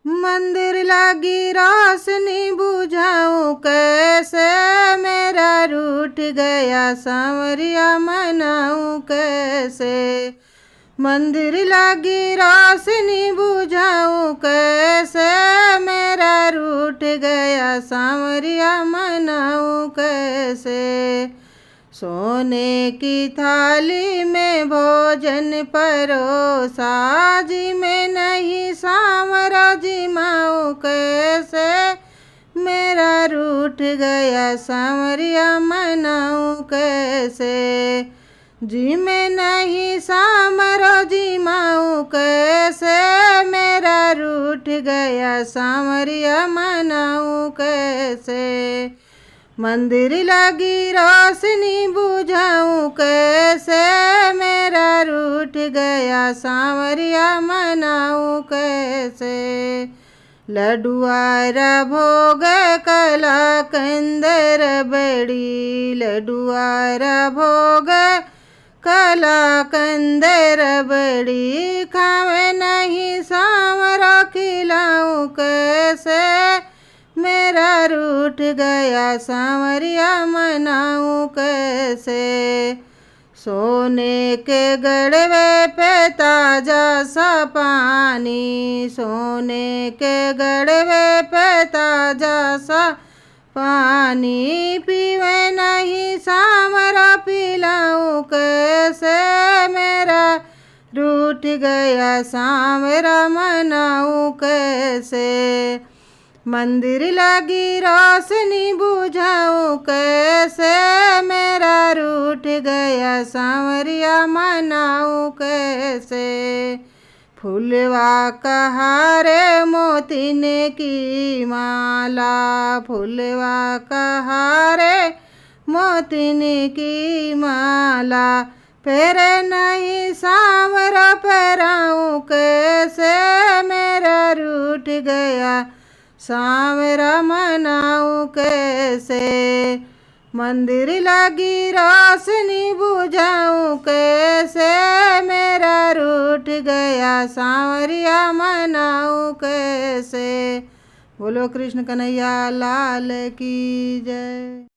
मंदिर लागी रोशनी बुझाऊं कैसे, मेरा रूठ गया सांवरिया मनाऊं कैसे। मंदिर लागी रोशनी बुझाऊं कैसे, मेरा रूठ गया सांवरिया मनाऊं कैसे। सोने की थाली में भोजन परोसा, जी में नहीं सांवरा जिमाऊं कैसे, मेरा रूठ गया सांवरिया मनाऊं कैसे। जी में नहीं सांवरा जिमाऊं कैसे, मेरा रूठ गया सांवरिया मनाऊं कैसे। मंदिर लागी रोशनी बुझाऊं कैसे, मेरा रूठ गया सांवरिया मनाऊं कैसे। लडुआरा भोग कला कंदर बड़ी, लडुआरा भोग कला कंदर बड़ी, खावे नहीं सांवरा खिलाऊं कैसे, मेरा रूठ गया सांवरिया मनाऊं कैसे। सोने के गड़वे पे ताजा सा पानी, सोने के गड़वे पे ताजा सा पानी, पीवे नहीं सांवरा पिलाऊं कैसे, मेरा रूठ गया सांवरा मनाऊं कैसे। मंदिर लागी रोशनी बुझाऊं कैसे, मेरा रूठ गया सांवरिया मनाऊं कैसे। फूलवा कहारे मोतिन की माला, फूलवा कहारे मोतिन की माला, फेरे नहीं सांवरा पहराऊं कैसे, मेरा रूठ गया सांवरा मनाऊं कैसे। मंदिर लागी रोशनी बुझाऊं कैसे, मेरा रूठ गया सांवरिया मनाऊं कैसे। बोलो कृष्ण कन्हैया लाल की जय।